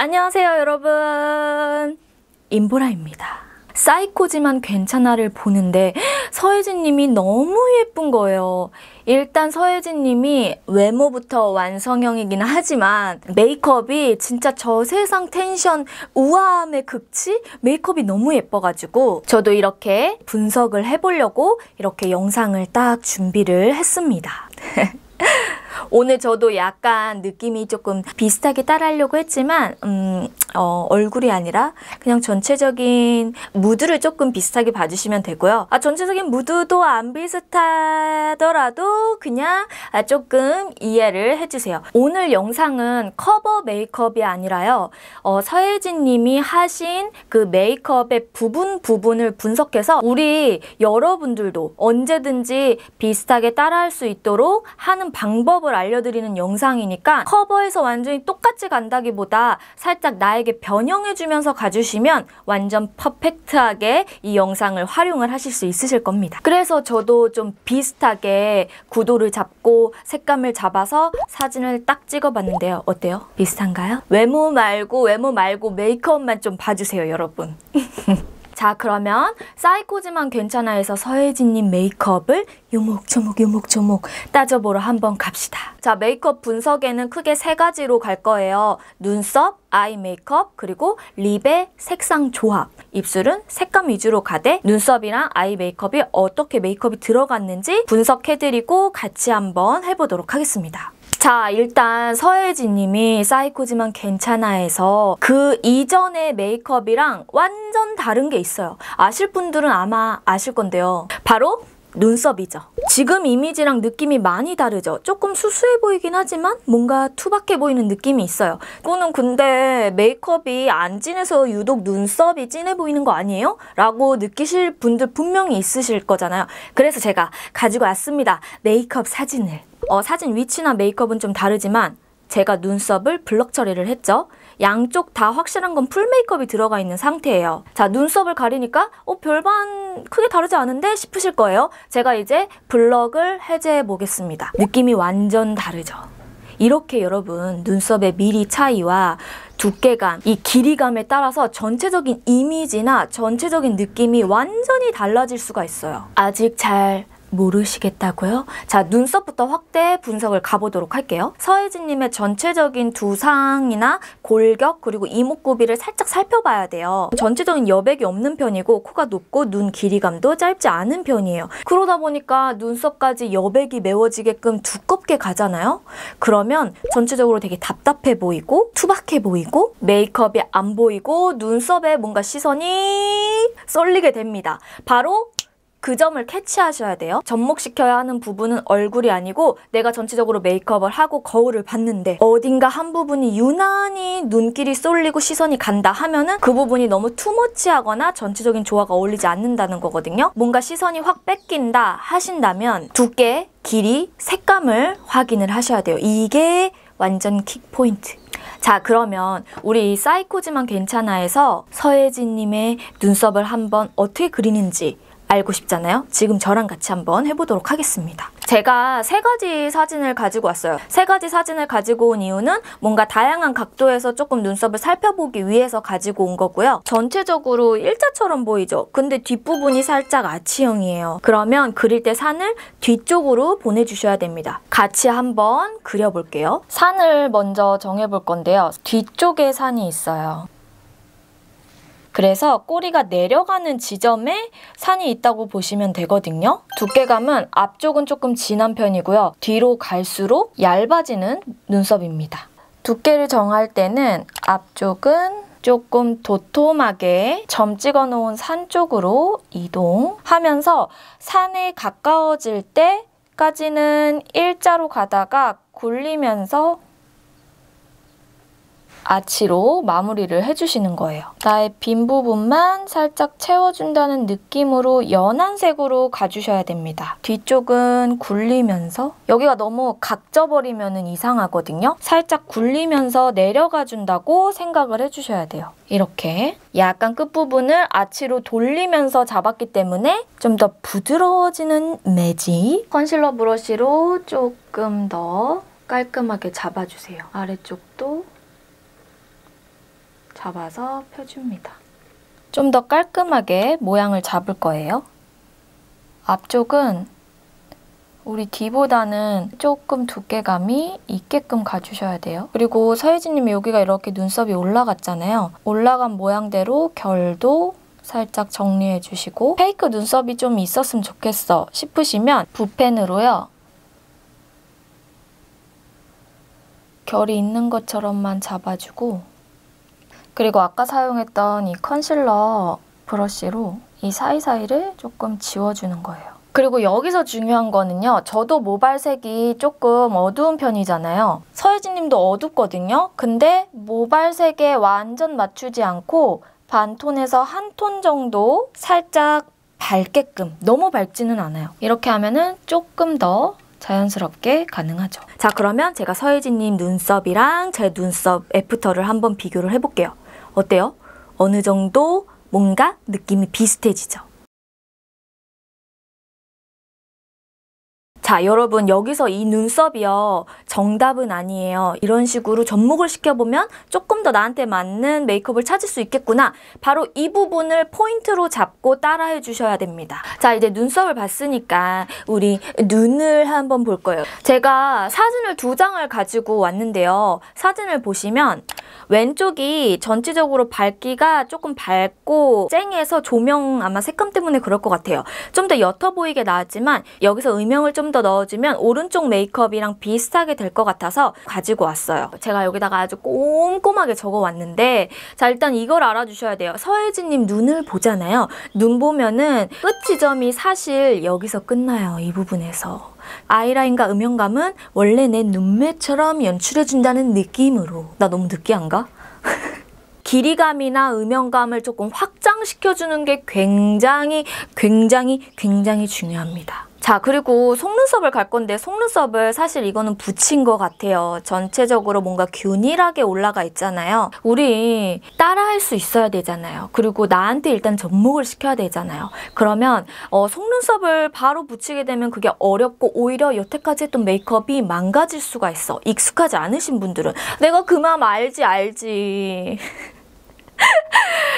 안녕하세요 여러분, 임보라입니다. 사이코지만 괜찮아를 보는데 서예진님이 너무 예쁜 거예요. 일단 서예진님이 외모부터 완성형이긴 하지만 메이크업이 진짜 저세상 텐션 우아함의 극치? 메이크업이 너무 예뻐가지고 저도 이렇게 분석을 해보려고 이렇게 영상을 딱 준비를 했습니다. 오늘 저도 약간 느낌이 조금 비슷하게 따라하려고 했지만 얼굴이 아니라 그냥 전체적인 무드를 조금 비슷하게 봐주시면 되고요. 전체적인 무드도 안 비슷하더라도 그냥 조금 이해를 해주세요. 오늘 영상은 커버 메이크업이 아니라요. 서예진 님이 하신 그 메이크업의 부분을 분석해서 우리 여러분들도 언제든지 비슷하게 따라할 수 있도록 하는 방법을 알려드리는 영상이니까 커버에서 완전히 똑같이 간다기보다 살짝 나에게 변형해주면서 가주시면 완전 퍼펙트하게 이 영상을 활용을 하실 수 있으실 겁니다. 그래서 저도 좀 비슷하게 구도를 잡고 색감을 잡아서 사진을 딱 찍어봤는데요. 어때요? 비슷한가요? 외모 말고 메이크업만 좀 봐주세요, 여러분. 자, 그러면 사이코지만 괜찮아에서 서예진님 메이크업을 요목조목 따져보러 한번 갑시다. 자, 메이크업 분석에는 크게 세 가지로 갈 거예요. 눈썹, 아이 메이크업, 그리고 립의 색상 조합. 입술은 색감 위주로 가되 눈썹이랑 아이 메이크업이 어떻게 메이크업이 들어갔는지 분석해드리고 같이 한번 해보도록 하겠습니다. 자, 일단 서예진 님이 사이코지만 괜찮아에서 그 이전의 메이크업이랑 완전 다른 게 있어요. 아실 분들은 아마 아실 건데요. 바로 눈썹이죠. 지금 이미지랑 느낌이 많이 다르죠. 조금 수수해 보이긴 하지만 뭔가 투박해 보이는 느낌이 있어요. 이거는 근데 메이크업이 안 진해서 유독 눈썹이 진해 보이는 거 아니에요? 라고 느끼실 분들 분명히 있으실 거잖아요. 그래서 제가 가지고 왔습니다. 메이크업 사진을. 사진 위치나 메이크업은 좀 다르지만 제가 눈썹을 블럭 처리를 했죠. 양쪽 다 확실한 건 풀 메이크업이 들어가 있는 상태예요. 자, 눈썹을 가리니까 별반 크게 다르지 않은데 싶으실 거예요. 제가 이제 블럭을 해제해 보겠습니다. 느낌이 완전 다르죠. 이렇게 여러분 눈썹의 미리 차이와 두께감, 이 길이감에 따라서 전체적인 이미지나 전체적인 느낌이 완전히 달라질 수가 있어요. 아직 잘 모르시겠다고요? 자, 눈썹부터 확대 분석을 가보도록 할게요. 서예진님의 전체적인 두상이나 골격 그리고 이목구비를 살짝 살펴봐야 돼요. 전체적인 여백이 없는 편이고 코가 높고 눈 길이감도 짧지 않은 편이에요. 그러다 보니까 눈썹까지 여백이 메워지게끔 두껍게 가잖아요? 그러면 전체적으로 되게 답답해 보이고 투박해 보이고 메이크업이 안 보이고 눈썹에 뭔가 시선이 쏠리게 됩니다. 바로 그 점을 캐치하셔야 돼요. 접목시켜야 하는 부분은 얼굴이 아니고 내가 전체적으로 메이크업을 하고 거울을 봤는데 어딘가 한 부분이 유난히 눈길이 쏠리고 시선이 간다 하면은 그 부분이 너무 투머치하거나 전체적인 조화가 어울리지 않는다는 거거든요. 뭔가 시선이 확 뺏긴다 하신다면 두께, 길이, 색감을 확인을 하셔야 돼요. 이게 완전 킥포인트. 자, 그러면 우리 사이코지만 괜찮아에서 서예진님의 눈썹을 한번 어떻게 그리는지 알고 싶잖아요. 지금 저랑 같이 한번 해보도록 하겠습니다. 제가 세 가지 사진을 가지고 왔어요. 세 가지 사진을 가지고 온 이유는 뭔가 다양한 각도에서 조금 눈썹을 살펴보기 위해서 가지고 온 거고요. 전체적으로 일자처럼 보이죠? 근데 뒷부분이 살짝 아치형이에요. 그러면 그릴 때 산을 뒤쪽으로 보내주셔야 됩니다. 같이 한번 그려볼게요. 산을 먼저 정해볼 건데요. 뒤쪽에 산이 있어요. 그래서 꼬리가 내려가는 지점에 산이 있다고 보시면 되거든요. 두께감은 앞쪽은 조금 진한 편이고요. 뒤로 갈수록 얇아지는 눈썹입니다. 두께를 정할 때는 앞쪽은 조금 도톰하게 점 찍어 놓은 산 쪽으로 이동하면서 산에 가까워질 때까지는 일자로 가다가 굴리면서 아치로 마무리를 해주시는 거예요. 나의 빈 부분만 살짝 채워준다는 느낌으로 연한 색으로 가주셔야 됩니다. 뒤쪽은 굴리면서 여기가 너무 각져버리면 이상하거든요. 살짝 굴리면서 내려가 준다고 생각을 해주셔야 돼요. 이렇게 약간 끝부분을 아치로 돌리면서 잡았기 때문에 좀 더 부드러워지는 매직 컨실러 브러쉬로 조금 더 깔끔하게 잡아주세요. 아래쪽도 잡아서 펴줍니다. 좀 더 깔끔하게 모양을 잡을 거예요. 앞쪽은 우리 뒤보다는 조금 두께감이 있게끔 가주셔야 돼요. 그리고 서예진님이 여기가 이렇게 눈썹이 올라갔잖아요. 올라간 모양대로 결도 살짝 정리해 주시고 페이크 눈썹이 좀 있었으면 좋겠어 싶으시면 붓펜으로요. 결이 있는 것처럼만 잡아주고 그리고 아까 사용했던 이 컨실러 브러쉬로 이 사이사이를 조금 지워주는 거예요. 그리고 여기서 중요한 거는요. 저도 모발색이 조금 어두운 편이잖아요. 서예진님도 어둡거든요. 근데 모발색에 완전 맞추지 않고 반톤에서 한 톤 정도 살짝 밝게끔, 너무 밝지는 않아요. 이렇게 하면은 조금 더 자연스럽게 가능하죠. 자, 그러면 제가 서예진님 눈썹이랑 제 눈썹 애프터를 한번 비교를 해볼게요. 어때요? 어느 정도 뭔가 느낌이 비슷해지죠? 자, 여러분 여기서 이 눈썹이요. 정답은 아니에요. 이런 식으로 접목을 시켜보면 조금 더 나한테 맞는 메이크업을 찾을 수 있겠구나. 바로 이 부분을 포인트로 잡고 따라해 주셔야 됩니다. 자, 이제 눈썹을 봤으니까 우리 눈을 한번 볼 거예요. 제가 사진을 2장을 가지고 왔는데요. 사진을 보시면 왼쪽이 전체적으로 밝기가 조금 밝고 쨍해서 조명 아마 색감 때문에 그럴 것 같아요. 좀 더 옅어 보이게 나왔지만 여기서 음영을 좀 더 넣어주면 오른쪽 메이크업이랑 비슷하게 될 것 같아서 가지고 왔어요. 제가 여기다가 아주 꼼꼼하게 적어왔는데 자, 일단 이걸 알아주셔야 돼요. 서예진님 눈을 보잖아요. 눈 보면은 끝 지점이 사실 여기서 끝나요. 이 부분에서. 아이라인과 음영감은 원래 내 눈매처럼 연출해준다는 느낌으로. 나 너무 느끼한가? 길이감이나 음영감을 조금 확장시켜주는 게 굉장히 중요합니다. 자, 그리고 속눈썹을 갈 건데 속눈썹을 사실 이거는 붙인 것 같아요. 전체적으로 뭔가 균일하게 올라가 있잖아요. 우리 따라할 수 있어야 되잖아요. 그리고 나한테 일단 접목을 시켜야 되잖아요. 그러면 속눈썹을 바로 붙이게 되면 그게 어렵고 오히려 여태까지 했던 메이크업이 망가질 수가 있어. 익숙하지 않으신 분들은. 내가 그 마음 알지.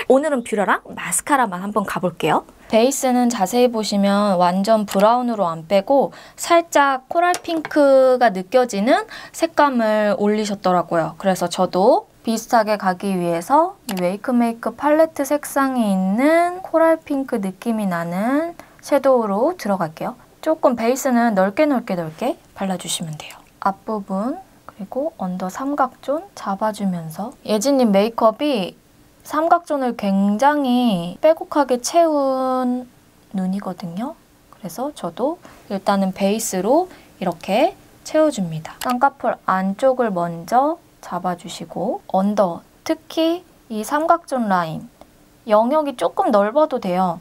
오늘은 뷰러랑 마스카라만 한번 가볼게요. 베이스는 자세히 보시면 완전 브라운으로 안 빼고 살짝 코랄 핑크가 느껴지는 색감을 올리셨더라고요. 그래서 저도 비슷하게 가기 위해서 이 웨이크메이크 팔레트 색상이 있는 코랄 핑크 느낌이 나는 섀도우로 들어갈게요. 조금 베이스는 넓게 발라주시면 돼요. 앞부분 그리고 언더 삼각존 잡아주면서 예진님 메이크업이 삼각존을 굉장히 빼곡하게 채운 눈이거든요. 그래서 저도 일단은 베이스로 이렇게 채워줍니다. 쌍꺼풀 안쪽을 먼저 잡아주시고 언더, 특히 이 삼각존 라인 영역이 조금 넓어도 돼요.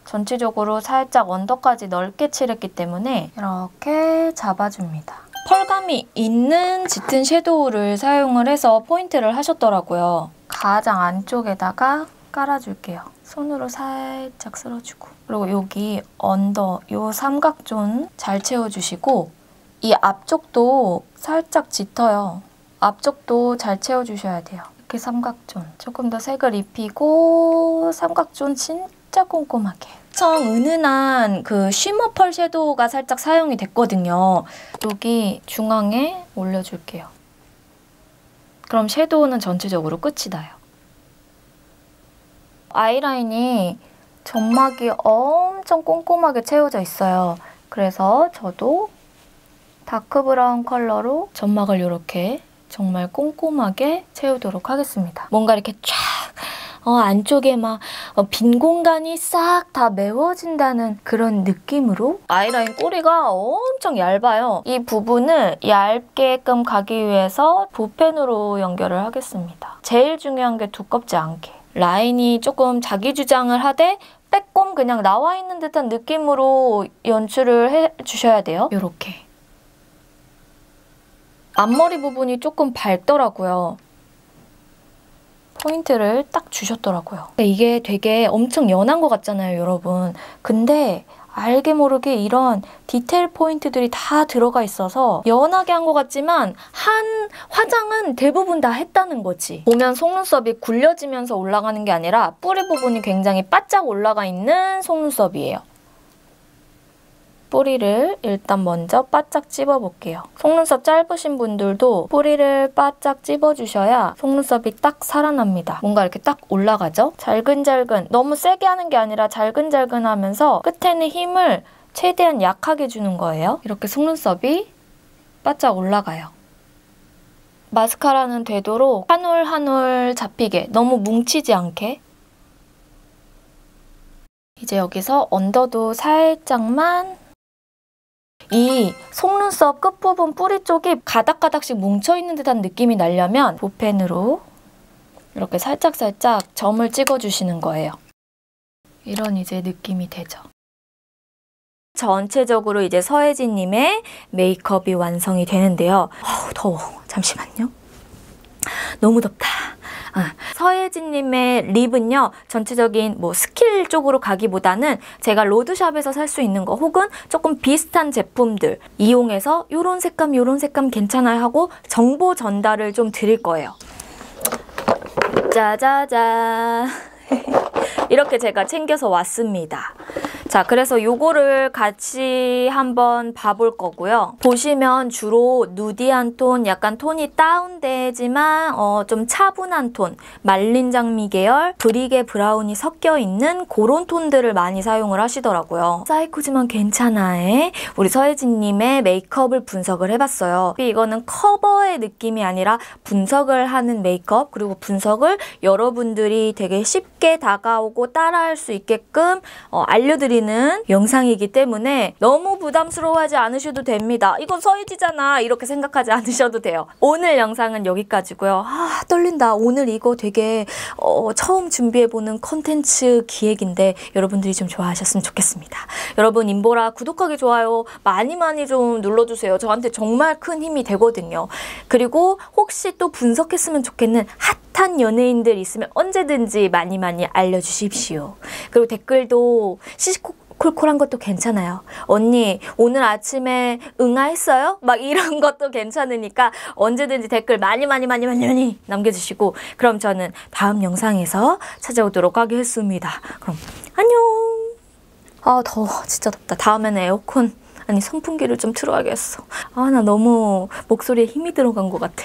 전체적으로 살짝 언더까지 넓게 칠했기 때문에 이렇게 잡아줍니다. 펄감이 있는 짙은 섀도우를 사용을 해서 포인트를 하셨더라고요. 가장 안쪽에다가 깔아줄게요. 손으로 살짝 쓸어주고 그리고 여기 언더, 요 삼각존 잘 채워주시고 이 앞쪽도 살짝 짙어요. 앞쪽도 잘 채워주셔야 돼요. 이렇게 삼각존 조금 더 색을 입히고 삼각존 진짜 꼼꼼하게 엄청 은은한 그 쉬머 펄 섀도우가 살짝 사용이 됐거든요. 여기 중앙에 올려줄게요. 그럼 섀도우는 전체적으로 끝이 나요. 아이라인이 점막이 엄청 꼼꼼하게 채워져 있어요. 그래서 저도 다크 브라운 컬러로 점막을 이렇게 정말 꼼꼼하게 채우도록 하겠습니다. 뭔가 이렇게 쫙 안쪽에 막 빈 공간이 싹 다 메워진다는 그런 느낌으로 아이라인 꼬리가 엄청 얇아요. 이 부분을 얇게끔 가기 위해서 붓펜으로 연결을 하겠습니다. 제일 중요한 게 두껍지 않게. 라인이 조금 자기 주장을 하되 빼꼼 그냥 나와 있는 듯한 느낌으로 연출을 해주셔야 돼요. 이렇게. 앞머리 부분이 조금 밝더라고요. 포인트를 딱 주셨더라고요. 이게 되게 엄청 연한 것 같잖아요, 여러분. 근데 알게 모르게 이런 디테일 포인트들이 다 들어가 있어서 연하게 한 것 같지만 한 화장은 대부분 다 했다는 거지. 보면 속눈썹이 굴려지면서 올라가는 게 아니라 뿌리 부분이 굉장히 바짝 올라가 있는 속눈썹이에요. 뿌리를 일단 먼저 바짝 찝어볼게요. 속눈썹 짧으신 분들도 뿌리를 바짝 찝어주셔야 속눈썹이 딱 살아납니다. 뭔가 이렇게 딱 올라가죠? 잘근잘근, 너무 세게 하는 게 아니라 잘근잘근 하면서 끝에는 힘을 최대한 약하게 주는 거예요. 이렇게 속눈썹이 바짝 올라가요. 마스카라는 되도록 한 올 한 올 잡히게, 너무 뭉치지 않게. 이제 여기서 언더도 살짝만. 이 속눈썹 끝부분 뿌리 쪽이 가닥가닥씩 뭉쳐있는 듯한 느낌이 나려면 붓펜으로 이렇게 살짝살짝 점을 찍어주시는 거예요. 이런 이제 느낌이 되죠. 전체적으로 이제 서예진님의 메이크업이 완성이 되는데요. 더워. 잠시만요. 너무 덥다. 서예진님의 립은요, 전체적인 뭐 스킬 쪽으로 가기보다는 제가 로드샵에서 살 수 있는 거 혹은 조금 비슷한 제품들 이용해서 요런 색감 괜찮아요 하고 정보 전달을 좀 드릴 거예요. 짜자잔. 이렇게 제가 챙겨서 왔습니다. 자, 그래서 요거를 같이 한번 봐볼 거고요. 보시면 주로 누디한 톤, 약간 톤이 다운되지만 좀 차분한 톤, 말린 장미 계열, 브릭의 브라운이 섞여 있는 그런 톤들을 많이 사용을 하시더라고요. 사이코지만 괜찮아에 우리 서예진님의 메이크업을 분석을 해봤어요. 이거는 커버의 느낌이 아니라 분석을 하는 메이크업, 그리고 분석을 여러분들이 되게 쉽게 다가오고 따라할 수 있게끔 알려드리는 영상이기 때문에 너무 부담스러워하지 않으셔도 됩니다. 이건 서예지잖아 이렇게 생각하지 않으셔도 돼요. 오늘 영상은 여기까지고요. 떨린다. 오늘 이거 되게 처음 준비해보는 컨텐츠 기획인데 여러분들이 좀 좋아하셨으면 좋겠습니다. 여러분 인보라 구독하기, 좋아요 많이 좀 눌러주세요. 저한테 정말 큰 힘이 되거든요. 그리고 혹시 또 분석했으면 좋겠는 핫한 연예인들 있으면 언제든지 많이 알려주십시오. 그리고 댓글도 시시콜콜한 것도 괜찮아요. 언니 오늘 아침에 응아했어요? 막 이런 것도 괜찮으니까 언제든지 댓글 많이 남겨주시고, 그럼 저는 다음 영상에서 찾아오도록 하겠습니다. 그럼 안녕. 더워. 진짜 덥다. 다음에는 에어컨 아니 선풍기를 좀 틀어야겠어. 나 너무 목소리에 힘이 들어간 것 같아.